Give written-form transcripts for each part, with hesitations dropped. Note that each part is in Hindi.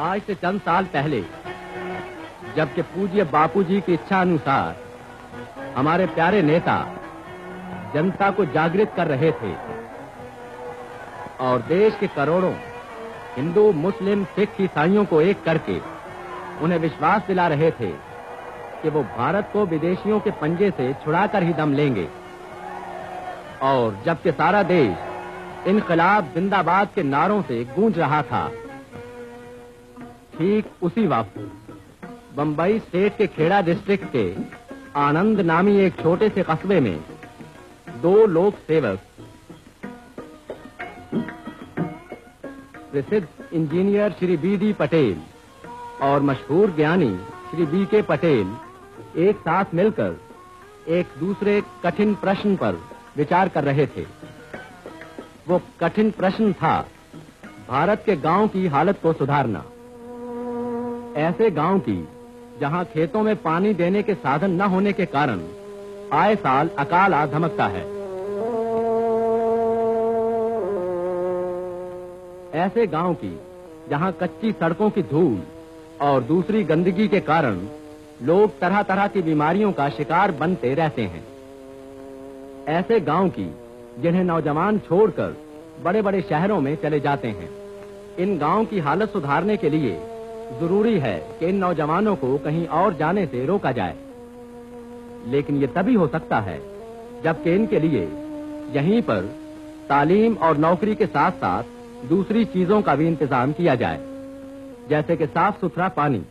आज से चंद साल पहले जबकि पूज्य बापूजी की इच्छा अनुसार हमारे प्यारे नेता जनता को जागृत कर रहे थे और देश के करोड़ों हिंदू, मुस्लिम, सिख, ईसाइयों को एक करके उन्हें विश्वास दिला रहे थे कि वो भारत को विदेशियों के पंजे से छुड़ाकर ही दम लेंगे, और जबकि सारा देश इनकलाब जिंदाबाद के नारों से गूंज रहा था, ठीक उसी वक्त बंबई स्टेट के खेड़ा डिस्ट्रिक्ट के आनंद नामी एक छोटे से कस्बे में दो लोक सेवक, प्रसिद्ध इंजीनियर श्री बी.डी. पटेल और मशहूर ज्ञानी श्री बी.के. पटेल एक साथ मिलकर एक दूसरे कठिन प्रश्न पर विचार कर रहे थे। वो कठिन प्रश्न था भारत के गांव की हालत को सुधारना। ऐसे गांव की जहां खेतों में पानी देने के साधन न होने के कारण आए साल अकाल आ धमकता है। ऐसे गांव की जहां कच्ची सड़कों की धूल और दूसरी गंदगी के कारण लोग तरह तरह की बीमारियों का शिकार बनते रहते हैं। ऐसे गांव की जिन्हें नौजवान छोड़कर बड़े बड़े शहरों में चले जाते हैं। इन गांव की हालत सुधारने के लिए जरूरी है कि इन नौजवानों को कहीं और जाने से रोका जाए, लेकिन ये तभी हो सकता है जबकि इनके लिए यहीं पर तालीम और नौकरी के साथ साथ दूसरी चीजों का भी इंतजाम किया जाए, जैसे कि साफ सुथरा पानी,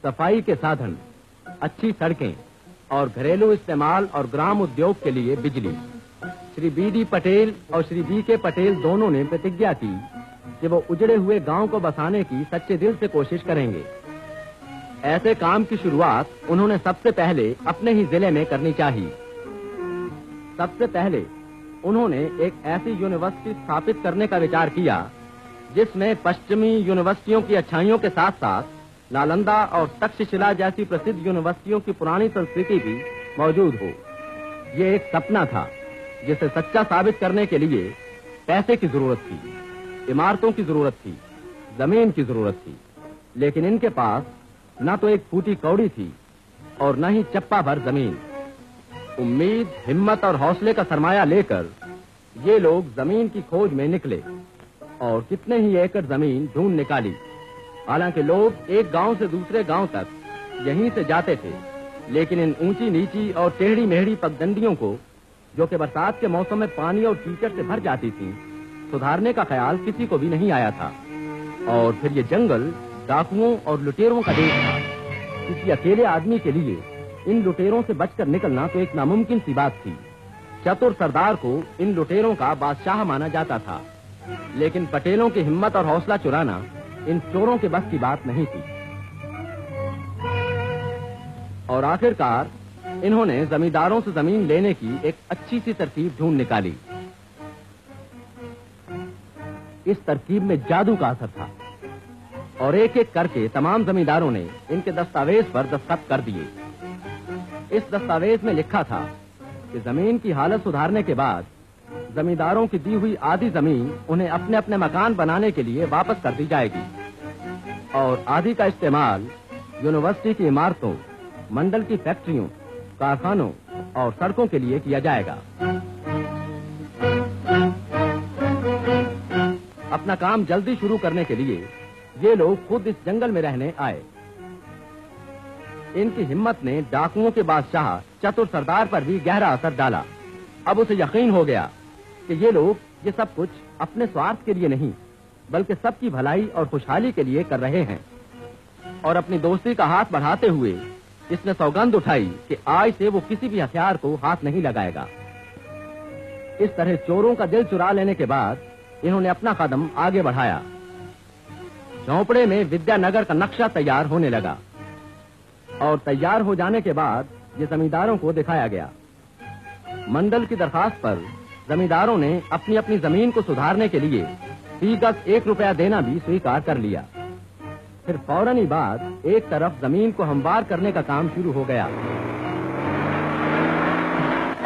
सफाई के साधन, अच्छी सड़कें और घरेलू इस्तेमाल और ग्राम उद्योग के लिए बिजली। श्री बी.डी. पटेल और श्री बी.के. पटेल दोनों ने प्रतिज्ञा की कि वो उजड़े हुए गांव को बसाने की सच्चे दिल से कोशिश करेंगे। ऐसे काम की शुरुआत उन्होंने सबसे पहले अपने ही जिले में करनी चाहिए। सबसे पहले उन्होंने एक ऐसी यूनिवर्सिटी स्थापित करने का विचार किया जिसमें पश्चिमी यूनिवर्सिटियों की अच्छाइयों के साथ साथ नालंदा और तक्षशिला जैसी प्रसिद्ध यूनिवर्सिटियों की पुरानी संस्कृति भी मौजूद हो। ये एक सपना था जिसे सच्चा साबित करने के लिए पैसे की जरूरत थी, इमारतों की जरूरत थी, जमीन की जरूरत थी, लेकिन इनके पास न तो एक फूटी कौड़ी थी और न ही चप्पा भर जमीन। उम्मीद, हिम्मत और हौसले का सरमाया लेकर ये लोग जमीन की खोज में निकले और कितने ही एकड़ जमीन ढूंढ निकाली। हालांकि लोग एक गांव से दूसरे गांव तक यहीं से जाते थे, लेकिन इन ऊंची नीची और टेढ़ी मेढ़ी पगडंडियों को, जो कि बरसात के मौसम में पानी और कीचड़ से भर जाती थी, सुधारने का ख्याल किसी को भी नहीं आया था। और फिर ये जंगल डाकुओं और लुटेरों का देश था। किसी अकेले आदमी के लिए इन लुटेरों से बचकर निकलना तो एक नामुमकिन सी बात थी। चतुर सरदार को इन लुटेरों का बादशाह माना जाता था, लेकिन पटेलों की हिम्मत और हौसला चुराना इन चोरों के बस की बात नहीं थी। और आखिरकार इन्होंने जमींदारों से जमीन लेने की एक अच्छी सी तरकीब ढूंढ निकाली। इस तरकीब में जादू का असर था और एक एक करके तमाम जमींदारों ने इनके दस्तावेज पर दस्तखत कर दिए। इस दस्तावेज में लिखा था कि जमीन की हालत सुधारने के बाद जमींदारों की दी हुई आधी जमीन उन्हें अपने अपने मकान बनाने के लिए वापस कर दी जाएगी और आधी का इस्तेमाल यूनिवर्सिटी की इमारतों, मंडल की फैक्ट्रियों, कारखानों और सड़कों के लिए किया जाएगा। अपना काम जल्दी शुरू करने के लिए ये लोग खुद इस जंगल में रहने आए। इनकी हिम्मत ने डाकुओं के बादशाह चतुर सरदार पर भी गहरा असर डाला। अब उसे यकीन हो गया कि ये लोग ये सब कुछ अपने स्वार्थ के लिए नहीं, बल्कि सबकी भलाई और खुशहाली के लिए कर रहे हैं। और अपनी दोस्ती का हाथ बढ़ाते हुए इसने सौगंध उठाई कि आज से वो किसी भी हथियार को हाथ नहीं लगाएगा। इस तरह चोरों का दिल चुरा लेने के बाद इन्होंने अपना कदम आगे बढ़ाया। झोंपड़े में विद्यानगर का नक्शा तैयार होने लगा और तैयार हो जाने के बाद ये जमींदारों को दिखाया गया। मंडल की दरखास्त पर जमींदारों ने अपनी अपनी जमीन को सुधारने के लिए फी गज 1 रुपया देना भी स्वीकार कर लिया। फिर फौरन ही बाद एक तरफ जमीन को हमवार करने का काम शुरू हो गया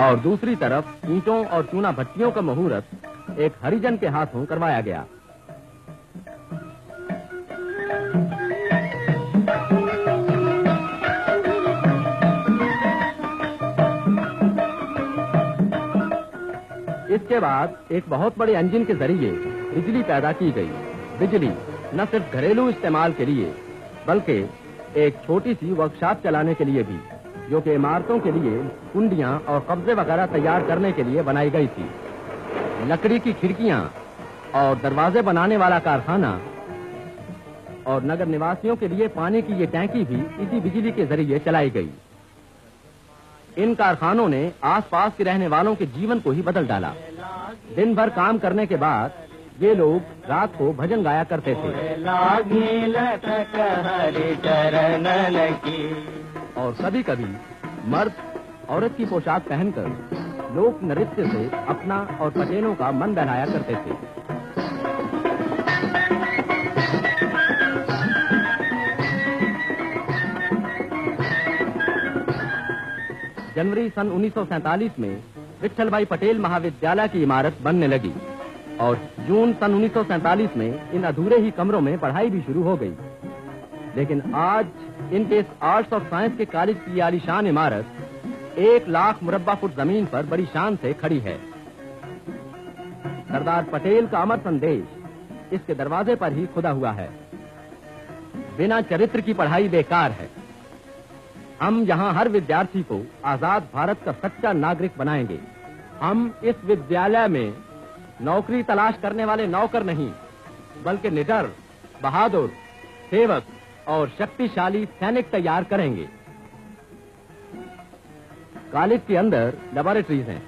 और दूसरी तरफ ईंटों और चूना भट्टियों का मुहूर्त एक हरिजन के हाथों करवाया गया। इसके बाद एक बहुत बड़े इंजन के जरिए बिजली पैदा की गई। बिजली न सिर्फ घरेलू इस्तेमाल के लिए बल्कि एक छोटी सी वर्कशॉप चलाने के लिए भी, जो कि इमारतों के लिए कुंडियां और कब्जे वगैरह तैयार करने के लिए बनाई गई थी। लकड़ी की खिड़कियां और दरवाजे बनाने वाला कारखाना और नगर निवासियों के लिए पानी की ये टैंकी भी इसी बिजली के जरिए चलाई गई। इन कारखानों ने आसपास के रहने वालों के जीवन को ही बदल डाला। दिन भर काम करने के बाद ये लोग रात को भजन गाया करते थे और कभी कभी मर्द औरत की पोशाक पहनकर लोक नृत्य से अपना और पटेलों का मन बहलाया करते थे। जनवरी सन 1947 में विट्ठल भाई पटेल महाविद्यालय की इमारत बनने लगी और जून सन 1947 में इन अधूरे ही कमरों में पढ़ाई भी शुरू हो गई। लेकिन आज इनके इस आर्ट्स और साइंस के कॉलेज की आलीशान इमारत 1 लाख मुरब्बा फुट जमीन पर बड़ी शान से खड़ी है। सरदार पटेल का अमर संदेश इसके दरवाजे पर ही खुदा हुआ है। बिना चरित्र की पढ़ाई बेकार है। हम यहाँ हर विद्यार्थी को आजाद भारत का सच्चा नागरिक बनाएंगे। हम इस विद्यालय में नौकरी तलाश करने वाले नौकर नहीं, बल्कि निडर, बहादुर, सेवक और शक्तिशाली सैनिक तैयार करेंगे। कॉलेज के अंदर लेबोरेटरीज हैं,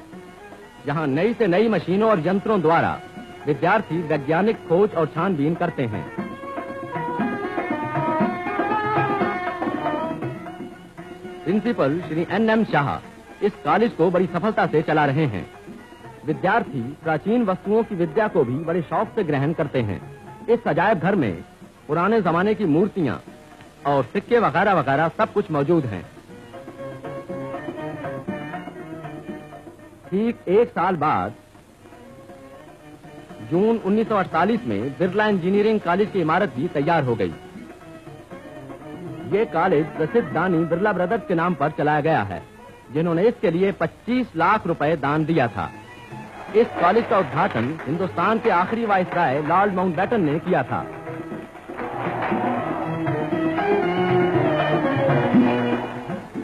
जहां नई से नई मशीनों और यंत्रों द्वारा विद्यार्थी वैज्ञानिक खोज और छानबीन करते हैं। प्रिंसिपल श्री NM शाह इस कॉलेज को बड़ी सफलता से चला रहे हैं। विद्यार्थी प्राचीन वस्तुओं की विद्या को भी बड़े शौक से ग्रहण करते हैं। इस अजायब घर में पुराने जमाने की मूर्तियां और सिक्के वगैरह वगैरह सब कुछ मौजूद हैं। ठीक 1 साल बाद जून 1948 में बिरला इंजीनियरिंग कॉलेज की इमारत भी तैयार हो गई। ये कॉलेज प्रसिद्ध दानी बिरला ब्रदर्स के नाम पर चलाया गया है, जिन्होंने इसके लिए 25 लाख रुपए दान दिया था। इस कॉलेज का उद्घाटन हिंदुस्तान के आखिरी वाइसराय लॉर्ड माउंटबेटन ने किया था।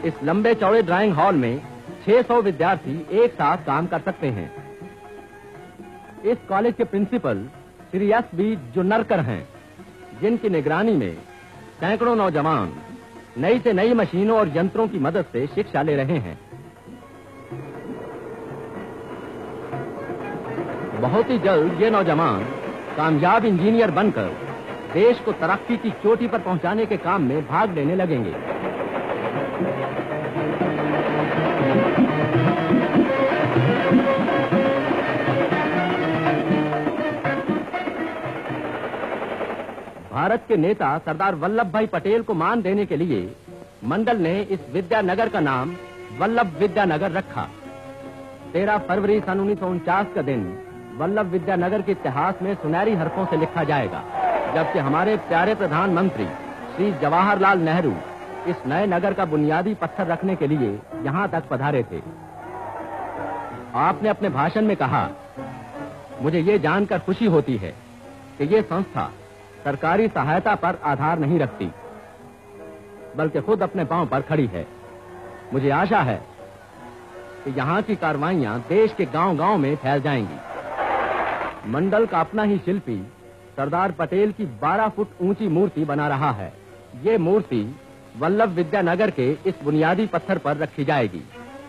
इस लंबे चौड़े ड्राइंग हॉल में 600 विद्यार्थी एक साथ काम कर सकते हैं। इस कॉलेज के प्रिंसिपल श्री S.B. जुन्नरकर हैं, जिनकी निगरानी में सैकड़ों नौजवान नई से नई मशीनों और यंत्रों की मदद से शिक्षा ले रहे हैं। बहुत ही जल्द ये नौजवान कामयाब इंजीनियर बनकर देश को तरक्की की चोटी पर पहुंचाने के काम में भाग लेने लगेंगे। भारत के नेता सरदार वल्लभ भाई पटेल को मान देने के लिए मंडल ने इस विद्यानगर का नाम वल्लभ विद्यानगर रखा। 13 फरवरी सन 1949 का दिन वल्लभ विद्यानगर के इतिहास में सुनहरी हरफों से लिखा जाएगा, जबकि हमारे प्यारे प्रधानमंत्री श्री जवाहरलाल नेहरू इस नए नगर का बुनियादी पत्थर रखने के लिए यहाँ तक पधारे थे। आपने अपने भाषण में कहा, मुझे ये जानकर खुशी होती है कि ये संस्था सरकारी सहायता पर आधार नहीं रखती, बल्कि खुद अपने पांव पर खड़ी है। मुझे आशा है कि यहाँ की कार्रवाइयां देश के गांव-गांव में फैल जाएंगी। मंडल का अपना ही शिल्पी सरदार पटेल की 12 फुट ऊंची मूर्ति बना रहा है। ये मूर्ति वल्लभ विद्यानगर के इस बुनियादी पत्थर पर रखी जाएगी।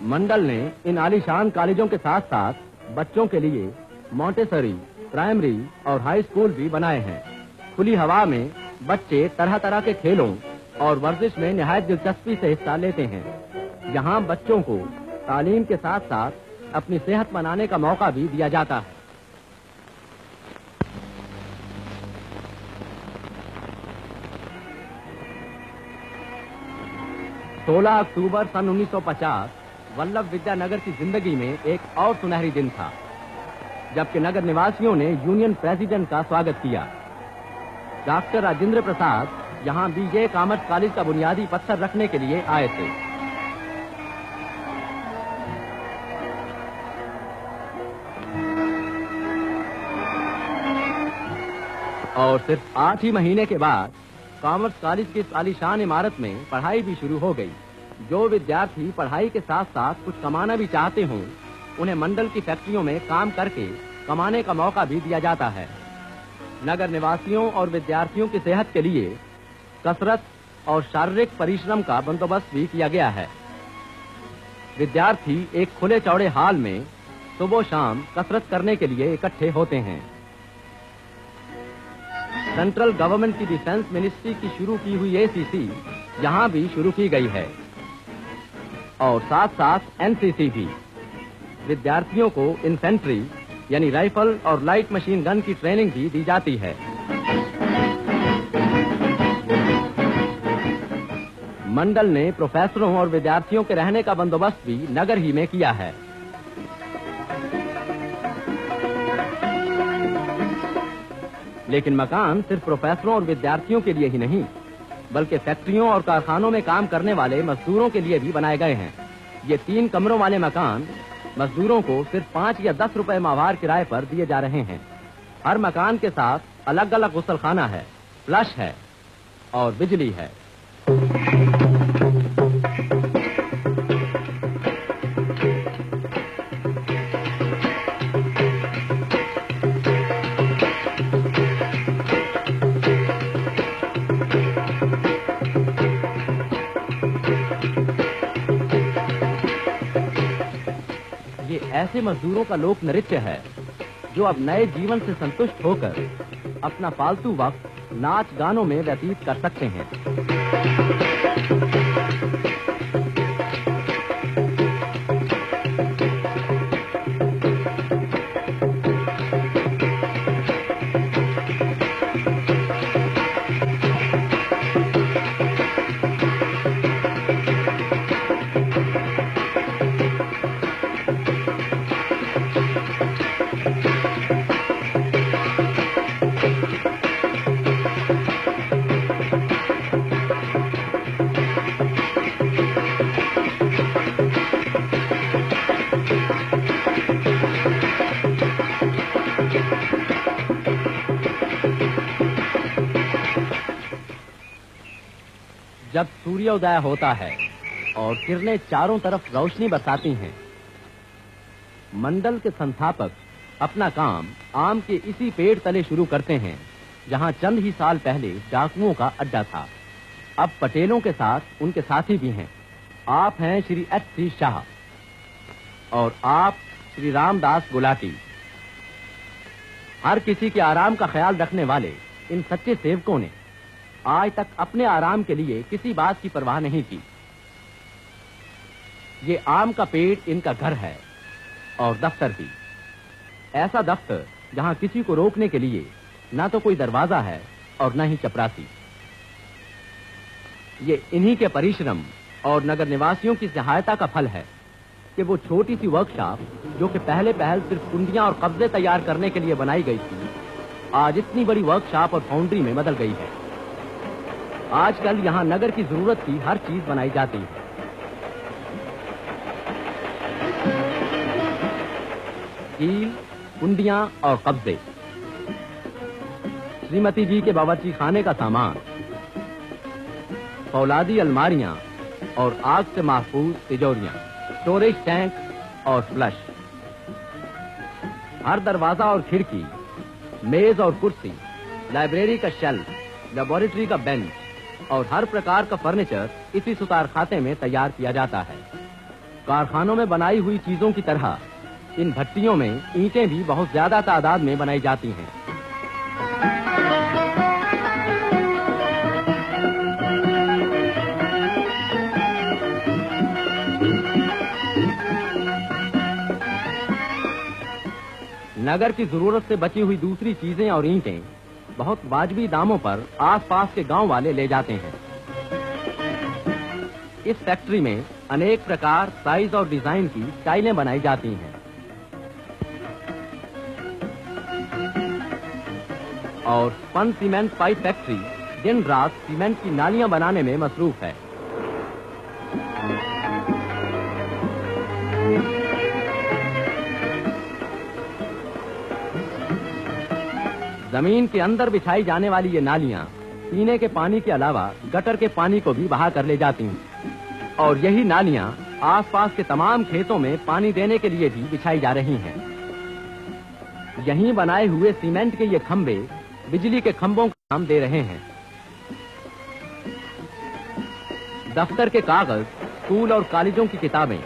मंडल ने इन आलीशान कॉलेजों के साथ साथ बच्चों के लिए मॉन्टेसरी, प्राइमरी और हाई स्कूल भी बनाए हैं। खुली हवा में बच्चे तरह तरह के खेलों और वर्जिश में निहायत दिलचस्पी से हिस्सा लेते हैं। यहाँ बच्चों को तालीम के साथ साथ अपनी सेहत बनाने का मौका भी दिया जाता है। सोलह अक्टूबर सन 1950 वल्लभ विद्यानगर की जिंदगी में एक और सुनहरी दिन था, जबकि नगर निवासियों ने यूनियन प्रेसिडेंट का स्वागत किया। डॉक्टर राजेंद्र प्रसाद यहाँ BJ कॉमर्स कॉलेज का बुनियादी पत्थर रखने के लिए आए थे। और सिर्फ 8 ही महीने के बाद कॉमर्स कॉलेज की आलीशान इमारत में पढ़ाई भी शुरू हो गई। जो विद्यार्थी पढ़ाई के साथ साथ कुछ कमाना भी चाहते हों, उन्हें मंडल की फैक्ट्रियों में काम करके कमाने का मौका भी दिया जाता है। नगर निवासियों और विद्यार्थियों की सेहत के लिए कसरत और शारीरिक परिश्रम का बंदोबस्त भी किया गया है। विद्यार्थी एक खुले चौड़े हॉल में सुबह शाम कसरत करने के लिए इकट्ठे होते हैं। सेंट्रल गवर्नमेंट की डिफेंस मिनिस्ट्री की शुरू की हुई एसीसी यहां भी शुरू की गई है और साथ साथ एनसीसी भी। विद्यार्थियों को इन्फेंट्री यानी राइफल और लाइट मशीन गन की ट्रेनिंग भी दी जाती है। मंडल ने प्रोफेसरों और विद्यार्थियों के रहने का बंदोबस्त भी नगर ही में किया है। लेकिन मकान सिर्फ प्रोफेसरों और विद्यार्थियों के लिए ही नहीं, बल्कि फैक्ट्रियों और कारखानों में काम करने वाले मजदूरों के लिए भी बनाए गए हैं। ये 3 कमरों वाले मकान मजदूरों को सिर्फ 5 या 10 रुपए माहवार किराए पर दिए जा रहे हैं। हर मकान के साथ अलग अलग गुसलखाना है, फ्लश है और बिजली है। ये ऐसे मजदूरों का लोक नृत्य है जो अब नए जीवन से संतुष्ट होकर अपना फालतू वक्त नाच गानों में व्यतीत कर सकते हैं। जब सूर्योदय होता है और किरणें चारों तरफ रोशनी बरसाती हैं, मंडल के संस्थापक अपना काम आम के इसी पेड़ तले शुरू करते हैं जहां चंद ही साल पहले डाकुओं का अड्डा था। अब पटेलों के साथ उनके साथी भी हैं। आप हैं श्री एच.सी. शाह और आप श्री रामदास गुलाटी। हर किसी के आराम का ख्याल रखने वाले इन सच्चे सेवकों ने आज तक अपने आराम के लिए किसी बात की परवाह नहीं की। ये आम का पेड़ इनका घर है और दफ्तर भी। ऐसा दफ्तर जहां किसी को रोकने के लिए ना तो कोई दरवाजा है और न ही चपरासी। ये इन्हीं के परिश्रम और नगर निवासियों की सहायता का फल है कि वो छोटी सी वर्कशॉप जो कि पहले सिर्फ कुंडियां और कब्जे तैयार करने के लिए बनाई गई थी, आज इतनी बड़ी वर्कशॉप और फाउंड्री में बदल गई है। आजकल यहाँ नगर की जरूरत की हर चीज बनाई जाती है। कील, कुंडियां और कब्जे, श्रीमती जी के बावर्ची खाने का सामान, फौलादी अलमारियां और आग से महफूज तिजोरियां, स्टोरेज टैंक और फ्लश। हर दरवाजा और खिड़की, मेज और कुर्सी, लाइब्रेरी का शेल्फ, लेबोरेटरी का बेंच और हर प्रकार का फर्नीचर इसी सुतार खाते में तैयार किया जाता है। कारखानों में बनाई हुई चीजों की तरह इन भट्टियों में ईंटें भी बहुत ज्यादा तादाद में बनाई जाती हैं। नगर की जरूरत से बची हुई दूसरी चीजें और ईंटें बहुत वाजबी दामों पर आसपास के गांव वाले ले जाते हैं। इस फैक्ट्री में अनेक प्रकार, साइज और डिजाइन की टाइलें बनाई जाती हैं और स्पन सीमेंट पाइप फैक्ट्री दिन रात सीमेंट की नालियां बनाने में मसरूफ है। जमीन के अंदर बिछाई जाने वाली ये नालियां पीने के पानी के अलावा गटर के पानी को भी बहा कर ले जाती हैं और यही नालियां आसपास के तमाम खेतों में पानी देने के लिए भी बिछाई जा रही हैं। यहीं बनाए हुए सीमेंट के ये खंभे बिजली के खंभों का काम दे रहे हैं। दफ्तर के कागज, स्कूल और कॉलेजों की किताबें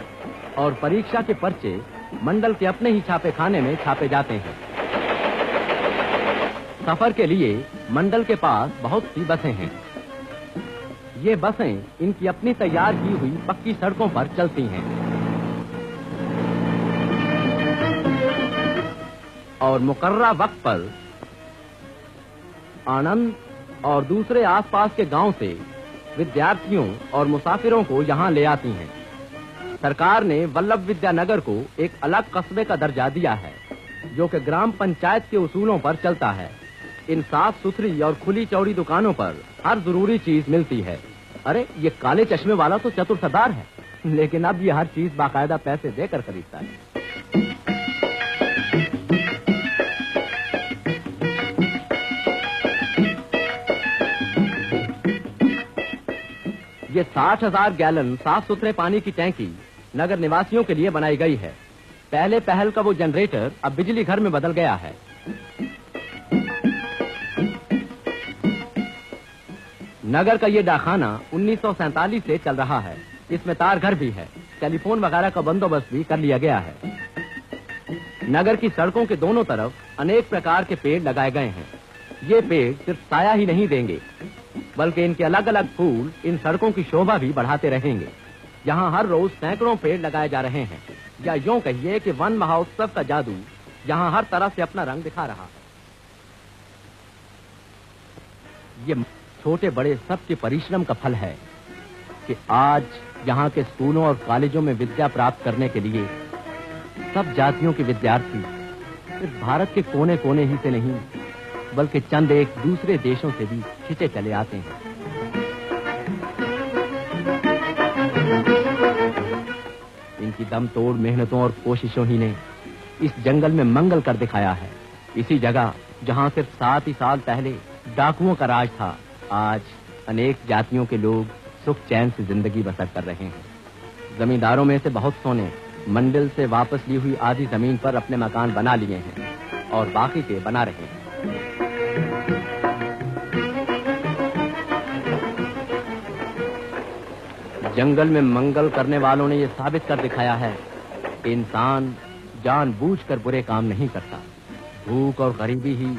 और परीक्षा के पर्चे मंडल के अपने ही छापे खाने में छापे जाते हैं। सफर के लिए मंडल के पास बहुत सी बसें हैं। ये बसें इनकी अपनी तैयार की हुई पक्की सड़कों पर चलती हैं और मुकर्ररा वक्त पर आनंद और दूसरे आसपास के गांव से विद्यार्थियों और मुसाफिरों को यहां ले आती हैं। सरकार ने वल्लभ विद्यानगर को एक अलग कस्बे का दर्जा दिया है, जो कि ग्राम पंचायत के उसूलों पर चलता है। इन साफ सुथरी और खुली चौड़ी दुकानों पर हर जरूरी चीज मिलती है। अरे, ये काले चश्मे वाला तो चतुर सरदार है, लेकिन अब ये हर चीज बाकायदा पैसे देकर खरीदता है। ये 60,000 गैलन साफ सुथरे पानी की टैंकी नगर निवासियों के लिए बनाई गई है। पहले पहल का वो जनरेटर अब बिजली घर में बदल गया है। नगर का ये डाकखाना 1947 से चल रहा है। इसमें तार घर भी है, टेलीफोन वगैरह का बंदोबस्त भी कर लिया गया है। नगर की सड़कों के दोनों तरफ अनेक प्रकार के पेड़ लगाए गए हैं। ये पेड़ सिर्फ साया ही नहीं देंगे, बल्कि इनके अलग अलग फूल इन सड़कों की शोभा भी बढ़ाते रहेंगे। यहाँ हर रोज सैकड़ों पेड़ लगाए जा रहे हैं, या यूं कहिए कि वन महोत्सव का जादू यहाँ हर तरह से अपना रंग दिखा रहा है। ये छोटे बड़े सबके परिश्रम का फल है कि आज यहाँ के स्कूलों और कॉलेजों में विद्या प्राप्त करने के लिए सब जातियों के विद्यार्थी सिर्फ भारत के कोने कोने ही से नहीं, बल्कि चंद एक दूसरे देशों से भी खिंचे चले आते हैं। इनकी दम तोड़ मेहनतों और कोशिशों ही ने इस जंगल में मंगल कर दिखाया है। इसी जगह जहाँ सिर्फ 7 ही साल पहले डाकुओं का राज था, आज अनेक जातियों के लोग सुख चैन से जिंदगी बसर कर रहे हैं। जमींदारों में से बहुत सौ ने मंडल से वापस ली हुई आधी जमीन पर अपने मकान बना लिए हैं और बाकी के बना रहे हैं। जंगल में मंगल करने वालों ने यह साबित कर दिखाया है कि इंसान जानबूझकर बुरे काम नहीं करता। भूख और गरीबी ही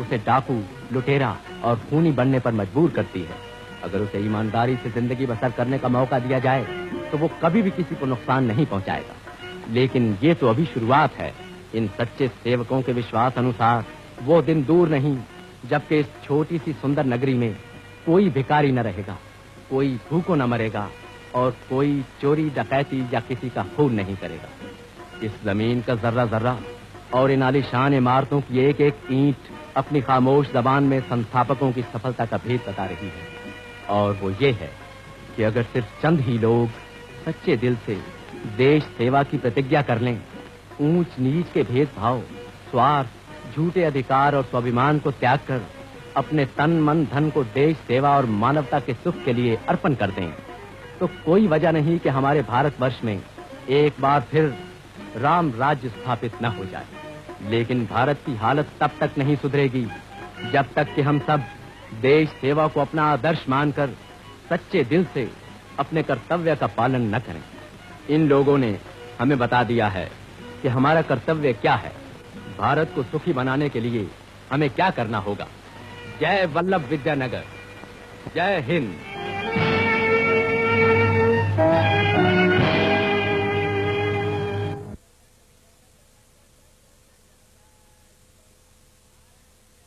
उसे डाकू, लुटेरा और खूनी बनने पर मजबूर करती है। अगर उसे ईमानदारी से जिंदगी बसर करने का मौका दिया जाए तो वो कभी भी किसी को नुकसान नहीं पहुंचाएगा। लेकिन ये तो अभी शुरुआत है। इन सच्चे सेवकों के विश्वास अनुसार वो दिन दूर नहीं जबकि इस छोटी सी सुंदर नगरी में कोई भिखारी न रहेगा, कोई भूखों न मरेगा और कोई चोरी डकैती या किसी का खून नहीं करेगा। इस जमीन का जर्रा जर्रा और इन आलीशान इमारतों की एक एक ईंट अपनी खामोश जबान में संस्थापकों की सफलता का भेद बता रही है, और वो ये है कि अगर सिर्फ चंद ही लोग सच्चे दिल से देश सेवा की प्रतिज्ञा कर लें, ऊंच नीच के भेदभाव, स्वार्थ, झूठे अधिकार और स्वाभिमान को त्याग कर अपने तन मन धन को देश सेवा और मानवता के सुख के लिए अर्पण कर दें, तो कोई वजह नहीं कि हमारे भारतवर्ष में एक बार फिर राम राज्य स्थापित न हो जाए। लेकिन भारत की हालत तब तक नहीं सुधरेगी जब तक कि हम सब देश सेवा को अपना आदर्श मानकर सच्चे दिल से अपने कर्तव्य का पालन न करें। इन लोगों ने हमें बता दिया है कि हमारा कर्तव्य क्या है। भारत को सुखी बनाने के लिए हमें क्या करना होगा। जय वल्लभ विद्यानगर, जय हिंद।